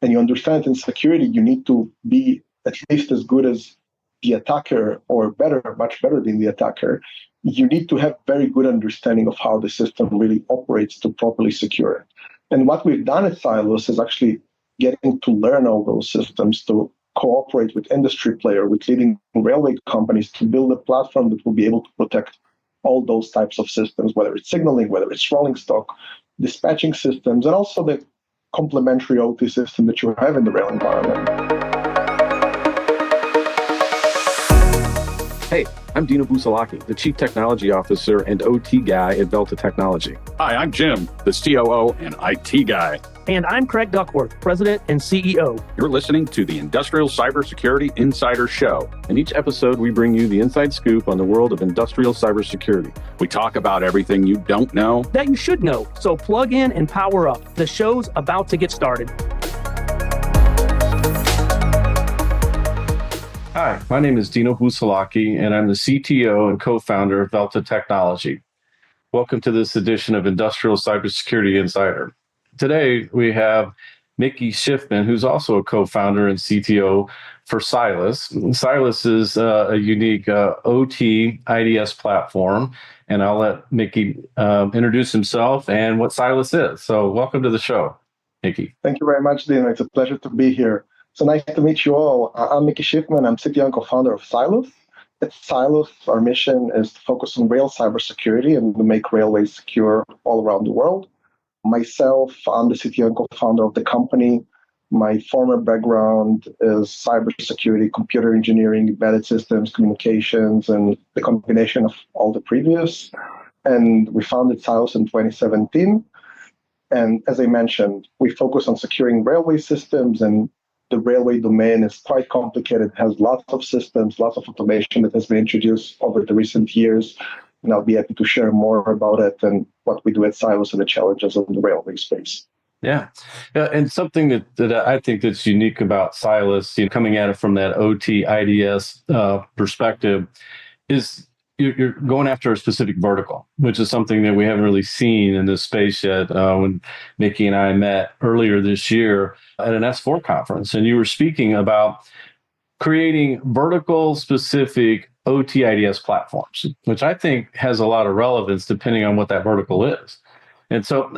and you understand in security, you need to be at least as good as the attacker or better, much better than the attacker. You need to have very good understanding of how the system really operates to properly secure it. And what we've done at Cylus is actually getting to learn all those systems, to cooperate with industry players, with leading railway companies to build a platform that will be able to protect all those types of systems, whether it's signaling, whether it's rolling stock, dispatching systems, and also the complementary OT system that you have in the rail environment. Hey, I'm Dino Boussalaki, the Chief Technology Officer and OT guy at Velta Technology. Hi, I'm Jim, the COO and IT guy. And I'm Craig Duckworth, President and CEO. You're listening to the Industrial Cybersecurity Insider Show. In each episode, we bring you the inside scoop on the world of industrial cybersecurity. We talk about everything you don't know that you should know. So plug in and power up. The show's about to get started. Hi, my name is Dino Boussalaki, and I'm the CTO and co-founder of Velta Technology. Welcome to this edition of Industrial Cybersecurity Insider. Today, we have Miki Shifman, who's also a co-founder and CTO for Cylus. Cylus is a unique OT IDS platform, and I'll let Miki introduce himself and what Cylus is. So welcome to the show, Miki. Thank you very much, Dino. It's a pleasure to be here. So nice to meet you all. I'm Miki Shifman. I'm CTO and co-founder of Cylus. At Cylus, our mission is to focus on rail cybersecurity and to make railways secure all around the world. Myself, I'm the CTO and co-founder of the company. My former background is cybersecurity, computer engineering, embedded systems, communications, and the combination of all the previous. And we founded Cylus in 2017. And as I mentioned, we focus on securing railway systems, and the railway domain is quite complicated. It has lots of systems, lots of automation that has been introduced over the recent years. And I'll be happy to share more about it and what we do at Cylus and the challenges of the railway space. Yeah. And something that I think that's unique about Cylus, coming at it from that OT IDS perspective, is you're going after a specific vertical, which is something that we haven't really seen in this space yet. When Miki and I met earlier this year at an S4 conference, and you were speaking about creating vertical specific OT IDS platforms, which I think has a lot of relevance depending on what that vertical is. And so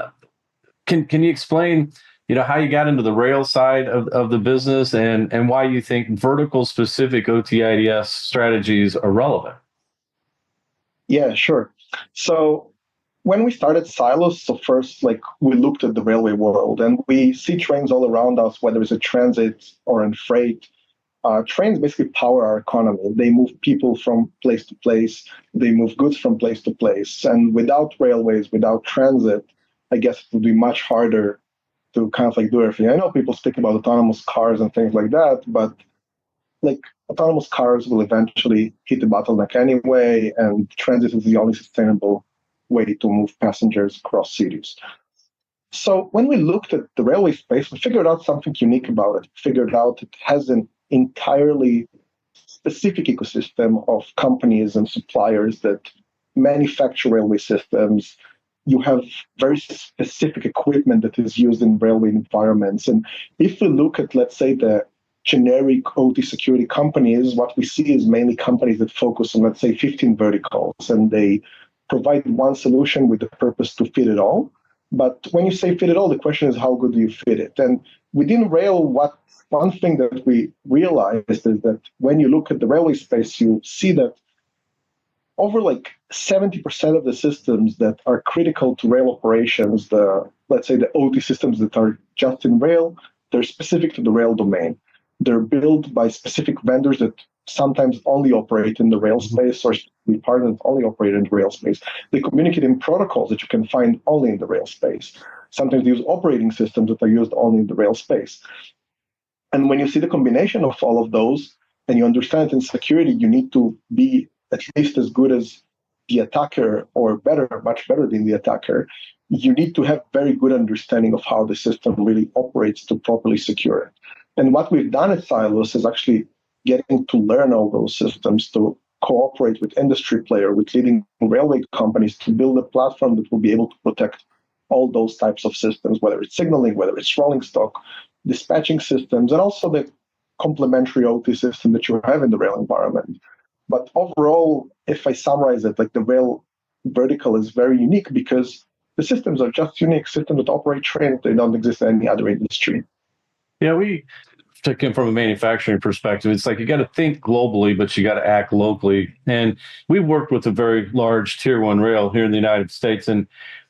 can you explain, how you got into the rail side of the business and why you think vertical specific OT IDS strategies are relevant? Yeah, sure. So when we started Cylus, first, we looked at the railway world, and we see trains all around us, whether it's a transit or in freight. Trains basically power our economy. They move people from place to place. They move goods from place to place. And without railways, without transit, I guess it would be much harder to do everything. I know people speak about autonomous cars and things like that, but autonomous cars will eventually hit the bottleneck anyway, and transit is the only sustainable way to move passengers across cities. So when we looked at the railway space, we figured out something unique about it. Figured out it has an entirely specific ecosystem of companies and suppliers that manufacture railway systems. You have very specific equipment that is used in railway environments. And if we look at, let's say, the generic OT security companies, what we see is mainly companies that focus on, let's say, 15 verticals, and they provide one solution with the purpose to fit it all. But when you say fit it all, the question is how good do you fit it? And within rail, one thing that we realized is that when you look at the railway space, you see that over 70% of the systems that are critical to rail operations, let's say the OT systems that are just in rail, they're specific to the rail domain. They're built by specific vendors that sometimes only operate in the rail space, or partners that only operate in the rail space. They communicate in protocols that you can find only in the rail space. Sometimes they use operating systems that are used only in the rail space. And when you see the combination of all of those, and you understand in security, you need to be at least as good as the attacker or better, much better than the attacker. You need to have very good understanding of how the system really operates to properly secure it. And what we've done at Cylus is actually getting to learn all those systems, to cooperate with industry players, with leading railway companies to build a platform that will be able to protect all those types of systems, whether it's signaling, whether it's rolling stock, dispatching systems, and also the complementary OT system that you have in the rail environment. But overall, if I summarize it, like the rail vertical is very unique because the systems are just unique systems that operate trains. They don't exist in any other industry. Yeah, we taken from a manufacturing perspective, it's like you got to think globally, but you got to act locally. And we worked with a very large tier one rail here in the United States. And,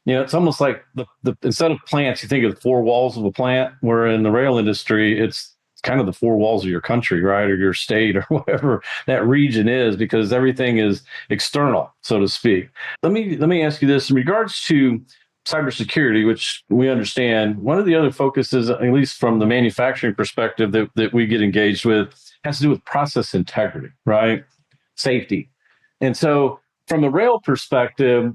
it's almost like the instead of plants, you think of the four walls of a plant, where in the rail industry, it's kind of the four walls of your country, right? Or your state or whatever that region is, because everything is external, so to speak. Let me ask you this in regards to cybersecurity, which we understand. One of the other focuses, at least from the manufacturing perspective that we get engaged with, has to do with process integrity, right? Safety. And so from the rail perspective,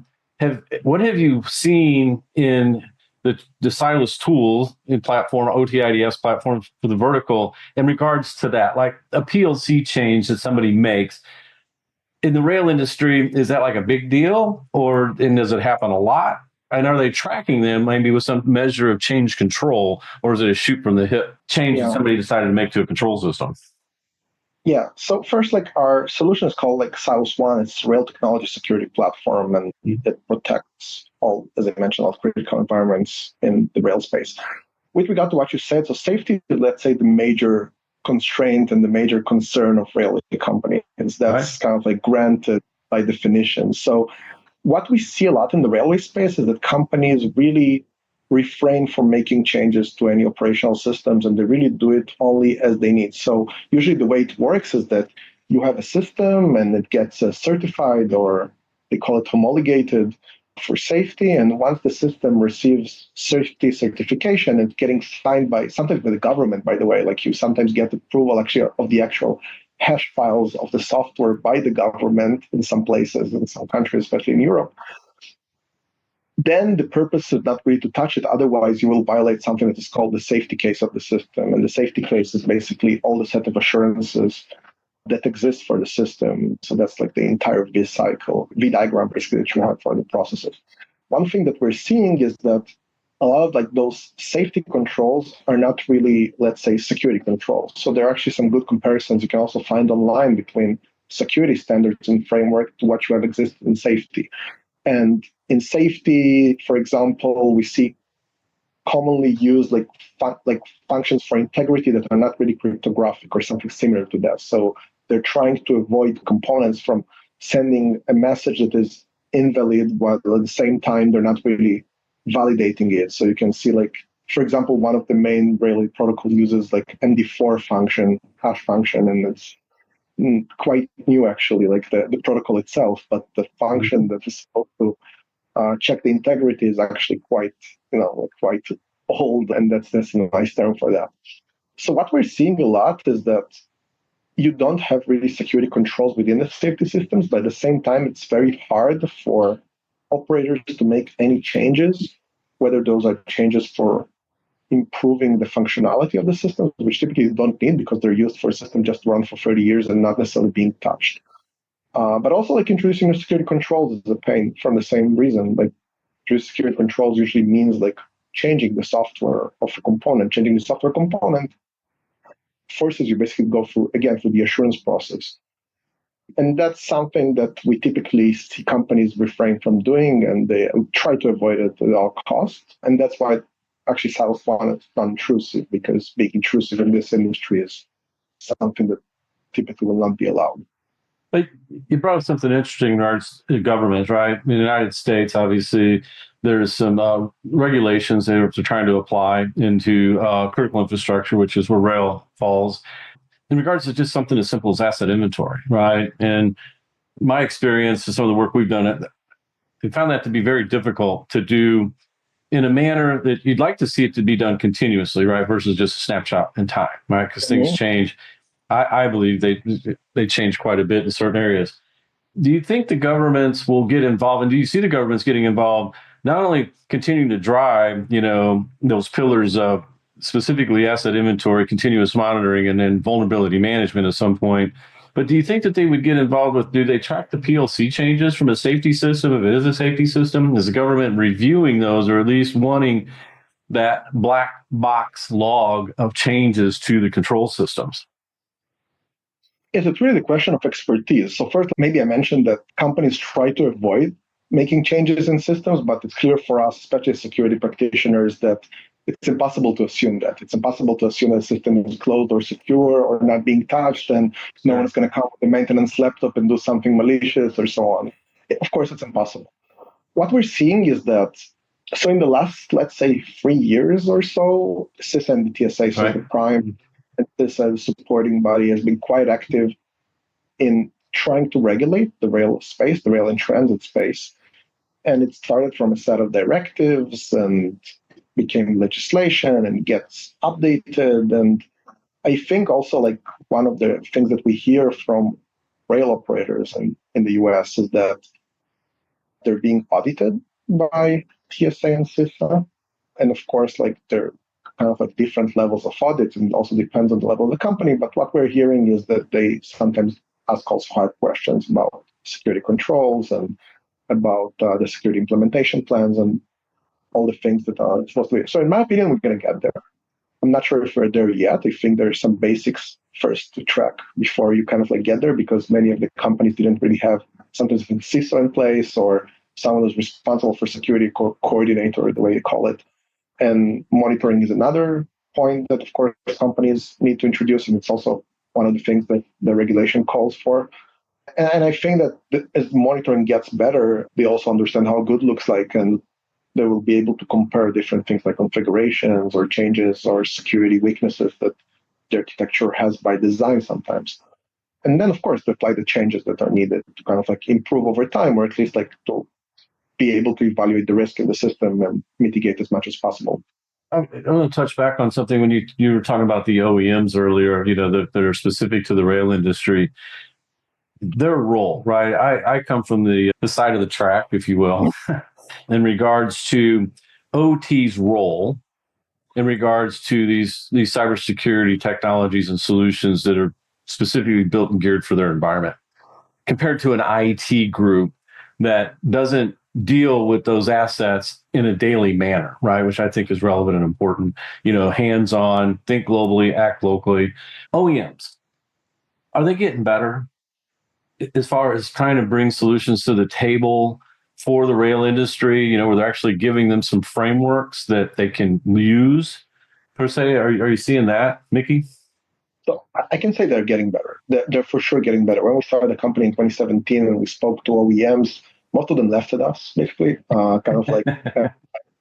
what have you seen in the Cylus tools in platform, OTIDS platform for the vertical in regards to that, like a PLC change that somebody makes in the rail industry? Is that like a big deal, and does it happen a lot? And are they tracking them maybe with some measure of change control, or is it a shoot from the hip change that somebody decided to make to a control system? Yeah. So first, like our solution is called like Cylus One. It's rail technology security platform, and it protects all, as I mentioned, all critical environments in the rail space. With regard to what you said, so safety is, let's say, the major constraint and the major concern of railway companies. That's kind of like granted by definition. So what we see a lot in the railway space is that companies really refrain from making changes to any operational systems, and they really do it only as they need. So usually the way it works is that you have a system and it gets certified, or they call it homologated, for safety. And once the system receives safety certification, it's getting signed by, sometimes by the government, by the way, like you sometimes get approval actually of the actual hash files of the software by the government in some places, in some countries, especially in Europe. Then the purpose is not really to touch it. Otherwise, you will violate something that is called the safety case of the system. And the safety case is basically all the set of assurances that exist for the system. So that's like the entire V cycle, V diagram basically that you have for the processes. One thing that we're seeing is that a lot of like those safety controls are not really, let's say, security controls. So there are actually some good comparisons you can also find online between security standards and framework to what you have existed in safety. And in safety, for example, we see commonly used like functions for integrity that are not really cryptographic or something similar to that. So they're trying to avoid components from sending a message that is invalid, while at the same time they're not really validating it. So you can see, like, for example, one of the main railway protocols uses like MD4 function, hash function, and it's quite new actually, like the protocol itself, but the function that is supposed to check the integrity is actually quite old, and that's a nice term for that. So what we're seeing a lot is that you don't have really security controls within the safety systems, but at the same time, it's very hard for operators to make any changes, whether those are changes for improving the functionality of the system, which typically you don't need because they're used for a system just to run for 30 years and not necessarily being touched. But also, like, introducing your security controls is a pain from the same reason. Like, introducing security controls usually means like changing the software of a component. Changing the software component forces you basically go through the assurance process. And that's something that we typically see companies refrain from doing, and they try to avoid it at all costs. And that's why actually Cylus One is non-intrusive, because being intrusive in this industry is something that typically will not be allowed. But you brought up something interesting in regards to government, right? In the United States, obviously, there's some regulations that they're trying to apply into critical infrastructure, which is where rail falls, in regards to just something as simple as asset inventory, right? And my experience and some of the work we've done, we found that to be very difficult to do in a manner that you'd like to see it to be done continuously, right? Versus just a snapshot in time, right? Because things change. I believe they change quite a bit in certain areas. Do you think the governments will get involved, and do you see the governments getting involved, not only continuing to drive, those pillars of specifically asset inventory, continuous monitoring, and then vulnerability management at some point, but do you think that they would get involved with, do they track the PLC changes from a safety system? If it is a safety system, is the government reviewing those, or at least wanting that black box log of changes to the control systems? Yes, it's really the question of expertise. So first, maybe I mentioned that companies try to avoid making changes in systems, but it's clear for us, especially security practitioners, that it's impossible to assume that. It's impossible to assume that the system is closed or secure or not being touched, and no one's going to come with a maintenance laptop and do something malicious or so on. Of course, it's impossible. What we're seeing is that, so in the last, let's say, 3 years or so, CISA and the TSA, so the prime and CISA supporting body, has been quite active in trying to regulate the rail space, the rail and transit space. And it started from a set of directives and became legislation and gets updated. And I think also like one of the things that we hear from rail operators in the US is that they're being audited by TSA and CISA. And of course, like they're kind of like different levels of audits, and it also depends on the level of the company. But what we're hearing is that they sometimes ask also hard questions about security controls and about the security implementation plans and all the things that are supposed to be. So in my opinion, we're going to get there. I'm not sure if we're there yet. I think there's some basics first to track before you kind of like get there, because many of the companies didn't really have sometimes a CISO in place or someone who's responsible for security coordinator, the way you call it. And monitoring is another point that, of course, companies need to introduce, and it's also one of the things that the regulation calls for. And I think that as monitoring gets better, they also understand how good looks like, and they will be able to compare different things like configurations or changes or security weaknesses that the architecture has by design sometimes. And then, of course, to apply the changes that are needed to kind of like improve over time, or at least like to be able to evaluate the risk in the system and mitigate as much as possible. I'm going to touch back on something when you were talking about the OEMs earlier, that are specific to the rail industry. Their role, right? I come from the side of the track, if you will, in regards to OT's role in regards to these cybersecurity technologies and solutions that are specifically built and geared for their environment, compared to an IT group that doesn't deal with those assets in a daily manner, right? Which I think is relevant and important. Hands-on, think globally, act locally. OEMs, are they getting better as far as trying to bring solutions to the table for the rail industry, where they're actually giving them some frameworks that they can use, per se? Are you seeing that, Miki? So I can say they're getting better. They're for sure getting better. When we started the company in 2017 and we spoke to OEMs, most of them left at us, basically, kind of like thinking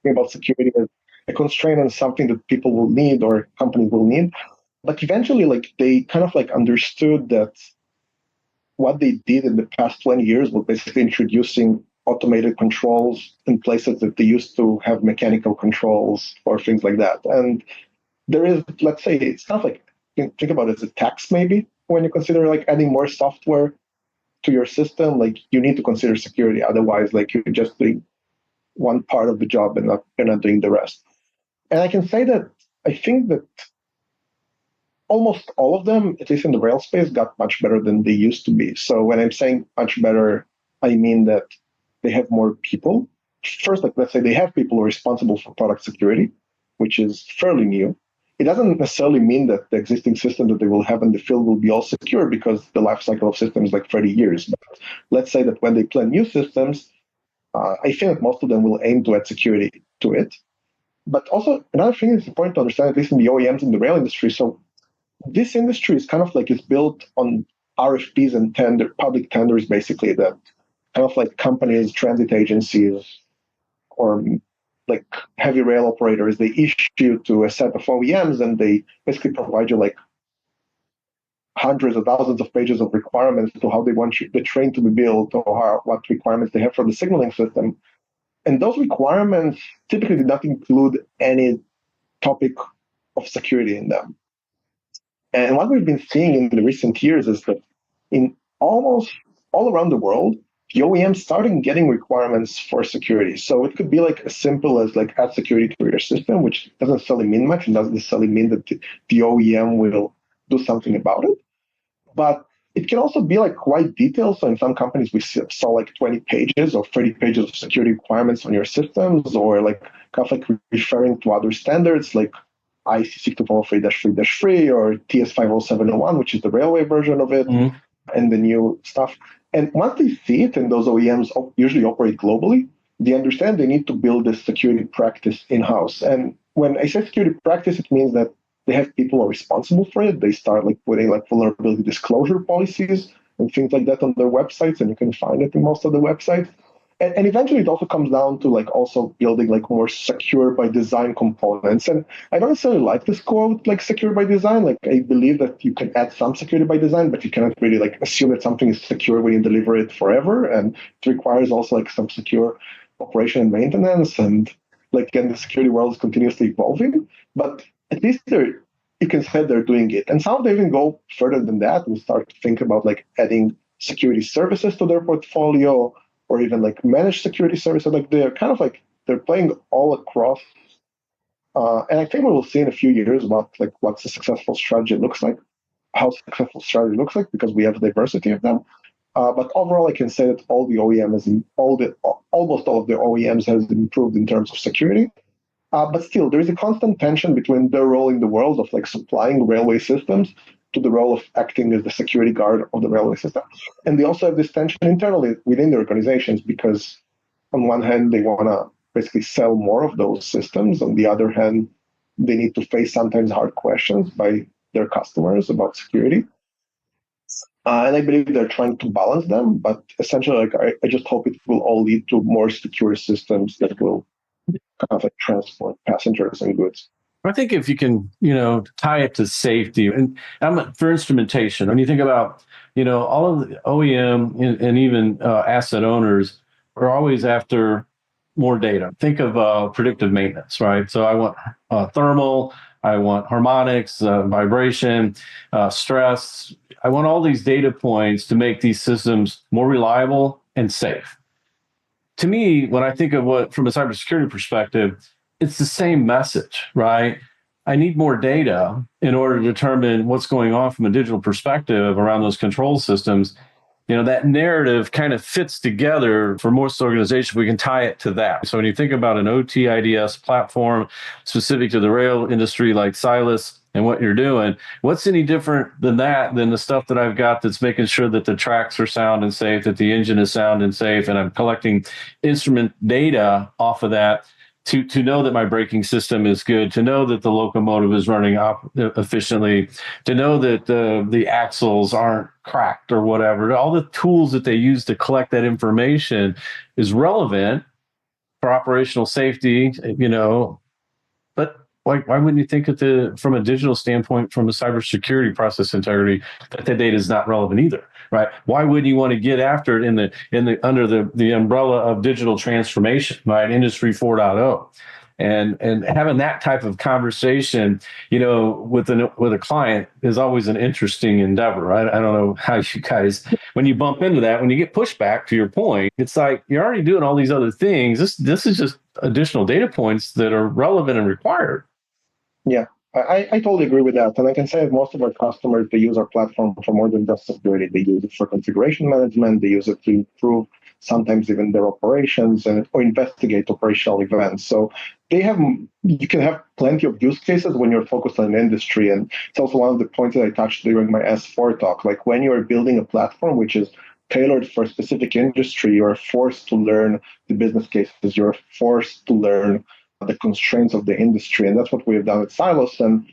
about security as a constraint on something that people will need or companies will need. But eventually, like they kind of like understood that what they did in the past 20 years was basically introducing automated controls in places that they used to have mechanical controls or things like that. And there is, let's say, it's not like, you can think about it as a tax maybe, when you consider like adding more software to your system, like you need to consider security. Otherwise, like you're just doing one part of the job and you're not doing the rest. And I can say that I think that almost all of them, at least in the rail space, got much better than they used to be. So when I'm saying much better, I mean that they have more people. First, like let's say they have people who are responsible for product security, which is fairly new. It doesn't necessarily mean that the existing system that they will have in the field will be all secure, because the life cycle of systems is like 30 years. But let's say that when they plan new systems, I think that most of them will aim to add security to it. But also another thing is important to understand, at least in the OEMs in the rail industry. So this industry is kind of like is built on RFPs and public tenders, basically, that kind of like companies, transit agencies, or like heavy rail operators, they issue to a set of OEMs, and they basically provide you like hundreds of thousands of pages of requirements to how they want the train to be built, or what requirements they have for the signaling system. And those requirements typically did not include any topic of security in them. And what we've been seeing in the recent years is that in almost all around the world, the OEMs starting getting requirements for security. So it could be like as simple as like add security to your system, which doesn't necessarily mean much and doesn't necessarily mean that the OEM will do something about it. But it can also be like quite detailed. So in some companies, we saw like 20 pages or 30 pages of security requirements on your systems, or like kind of like referring to other standards like IEC 62443-3 or TS 50701, which is the railway version of it, and the new stuff. And once they see it, and those OEMs usually operate globally, they understand they need to build this security practice in-house. And when I say security practice, it means that they have people who are responsible for it. They start like putting like vulnerability disclosure policies and things like that on their websites, and you can find it in most of the websites. And eventually it also comes down to like also building like more secure by design components. And I don't necessarily like this quote, like secure by design. Like I believe that you can add some security by design, but you cannot really like assume that something is secure when you deliver it forever. And it requires also like some secure operation and maintenance. And like again, the security world is continuously evolving, but at least you can say they're doing it. And some of them even go further than that and start to think about like adding security services to their portfolio, or even like managed security services. Like they're kind of like they're playing all across. And I think we will see in a few years what's a successful strategy looks like, how successful strategy looks like, because we have a diversity of them. But overall, I can say that all the OEMs, almost all of the OEMs has improved in terms of security. But still, there is a constant tension between their role in the world of like supplying railway systems to the role of acting as the security guard of the railway system. And they also have this tension internally within the organizations, because on one hand, they want to basically sell more of those systems. On the other hand, they need to face sometimes hard questions by their customers about security. And I believe they're trying to balance them, but essentially, like I just hope it will all lead to more secure systems that will kind of like transport passengers and goods. I think if you can, tie it to safety, and for instrumentation, when you think about, all of the OEM and even asset owners are always after more data. Think of predictive maintenance, right? So I want thermal, I want harmonics, vibration, stress. I want all these data points to make these systems more reliable and safe. To me, when I think of what from a cybersecurity perspective, it's the same message, right? I need more data in order to determine what's going on from a digital perspective around those control systems. That narrative kind of fits together for most organizations. We can tie it to that. So when you think about an OT IDS platform specific to the rail industry like Cylus and what you're doing, what's any different than that, than the stuff that I've got that's making sure that the tracks are sound and safe, that the engine is sound and safe, and I'm collecting instrument data off of that to know that my braking system is good, to know that the locomotive is running efficiently, to know that the axles aren't cracked or whatever. All the tools that they use to collect that information is relevant for operational safety, but why wouldn't you think from a digital standpoint, from a cybersecurity process integrity, that the data is not relevant either, right? Why wouldn't you want to get after it under the umbrella of digital transformation, right? Industry 4.0. And having that type of conversation, with a client is always an interesting endeavor, right? I don't know how you guys, when you bump into that, when you get pushback, to your point, it's like you're already doing all these other things. This is just additional data points that are relevant and required. Yeah, I totally agree with that. And I can say that most of our customers, they use our platform for more than just security. They use it for configuration management. They use it to improve sometimes even their operations or investigate operational events. So you can have plenty of use cases when you're focused on an industry. And it's also one of the points that I touched during my S4 talk. Like when you're building a platform which is tailored for a specific industry, you're forced to learn the business cases. You're forced to learn the constraints of the industry. And that's what we've done at Cylus. And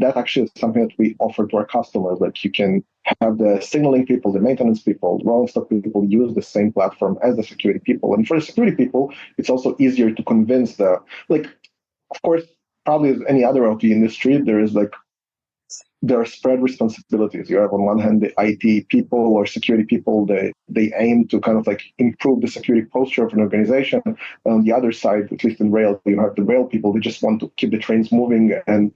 that actually is something that we offer to our customers. Like you can have the signaling people, the maintenance people, the rolling stock people use the same platform as the security people. And for the security people, it's also easier to convince of course, probably as any other OT industry, there are spread responsibilities. You have on one hand the IT people or security people, they aim to kind of like improve the security posture of an organization. And on the other side, at least in rail, you have the rail people, they just want to keep the trains moving, and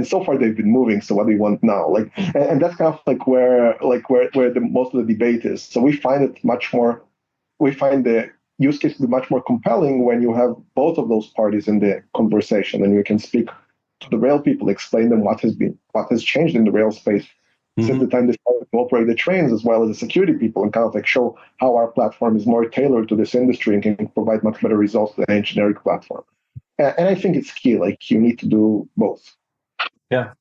so far they've been moving. So what do you want now? And that's kind of where the most of the debate is. So we find the use case to be much more compelling when you have both of those parties in the conversation, and you can speak to the rail people, explain them what has changed in the rail space since the time they started to operate the trains as well as the security people and kind of like show how our platform is more tailored to this industry and can provide much better results than a generic platform. And I think it's key, like you need to do both. Yeah.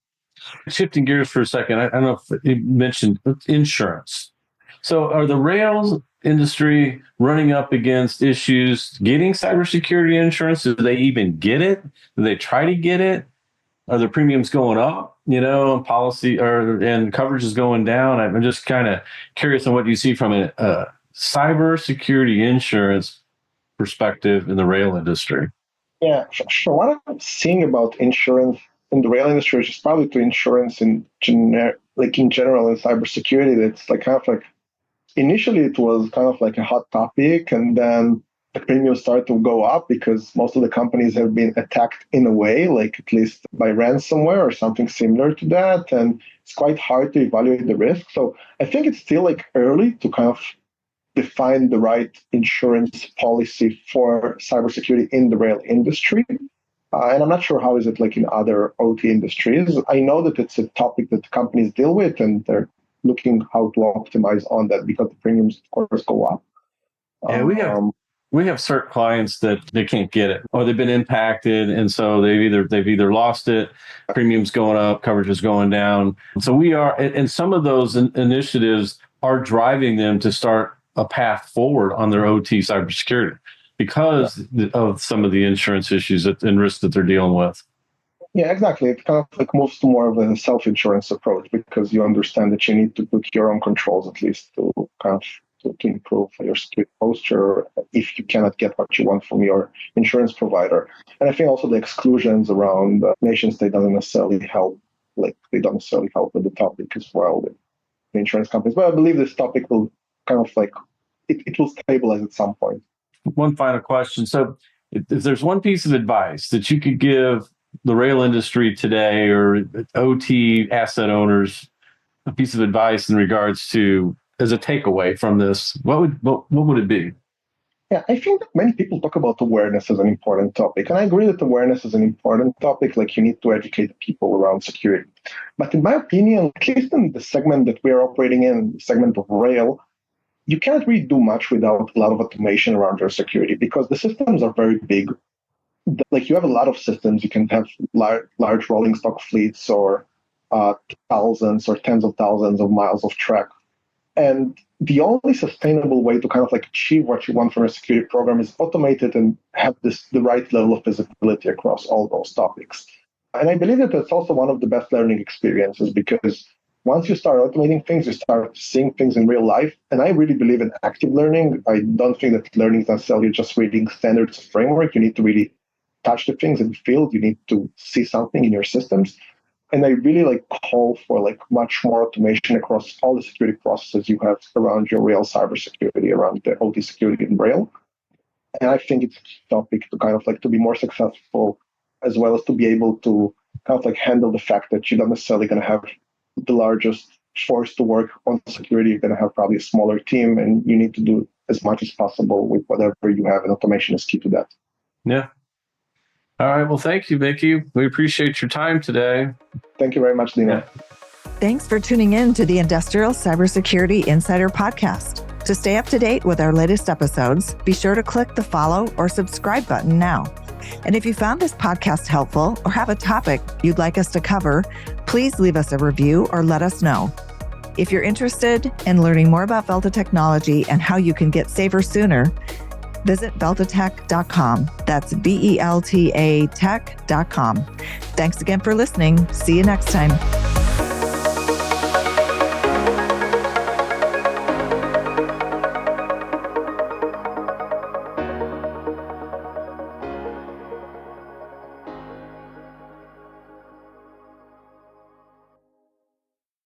Shifting gears for a second, I don't know if you mentioned insurance. So are the rails industry running up against issues getting cybersecurity insurance? Do they even get it? Do they try to get it? Are the premiums going up, policy and coverage is going down? I'm just kind of curious on what you see from a cybersecurity insurance perspective in the rail industry. Yeah, sure. What I'm seeing about insurance in the rail industry is just probably to insurance in general in cybersecurity. That's like kind of like initially it was kind of like a hot topic, and then the premiums started to go up because most of the companies have been attacked in a way, like at least by ransomware or something similar to that, and it's quite hard to evaluate the risk. So I think it's still like early to kind of define the right insurance policy for cybersecurity in the rail industry. And I'm not sure how is it like in other OT industries. I know that it's a topic that companies deal with, and they're looking how to optimize on that because the premiums, of course, go up. Yeah, we have certain clients that they can't get it, or they've been impacted, and so they've either lost it, premiums going up, coverage is going down. So we are, and some of those initiatives are driving them to start a path forward on their OT cybersecurity because of some of the insurance issues and risks that they're dealing with. Yeah, exactly. It kind of like moves to more of a self-insurance approach because you understand that you need to put your own controls at least to kind of to improve your security posture if you cannot get what you want from your insurance provider. And I think also the exclusions around nation state doesn't necessarily help. Like they don't necessarily help with the topic as well with the insurance companies. But I believe this topic will kind of like it will stabilize at some point. One final question. So if there's one piece of advice that you could give the rail industry today or OT asset owners, a piece of advice in regards to as a takeaway from this, what would it be? Yeah, I think that many people talk about awareness as an important topic. And I agree that awareness is an important topic, like you need to educate people around security. But in my opinion, at least in the segment that we are operating in, the segment of rail, you can't really do much without a lot of automation around your security because the systems are very big. Like you have a lot of systems, you can have large rolling stock fleets or thousands or tens of thousands of miles of track. And the only sustainable way to kind of like achieve what you want from a security program is automate it and have the right level of visibility across all those topics. And I believe that that's also one of the best learning experiences because once you start automating things, you start seeing things in real life. And I really believe in active learning. I don't think that learning is necessarily just reading standards framework. You need to really touch the things in the field. You need to see something in your systems. And I really like call for like much more automation across all the security processes you have around your rail cybersecurity, around the OT security in rail. And I think it's a topic to kind of like to be more successful, as well as to be able to kind of like handle the fact that you're not necessarily going to have the largest force to work on security. You're going to have probably a smaller team, and you need to do as much as possible with whatever you have, and automation is key to that. Yeah. All right. Well, thank you, Miki. We appreciate your time today. Thank you very much, Dino. Thanks for tuning in to the Industrial Cybersecurity Insider Podcast. To stay up to date with our latest episodes, be sure to click the follow or subscribe button now. And if you found this podcast helpful or have a topic you'd like us to cover, please leave us a review or let us know. If you're interested in learning more about Velta technology and how you can get safer sooner, visit veltatech.com. That's VELTA tech.com. Thanks again for listening. See you next time.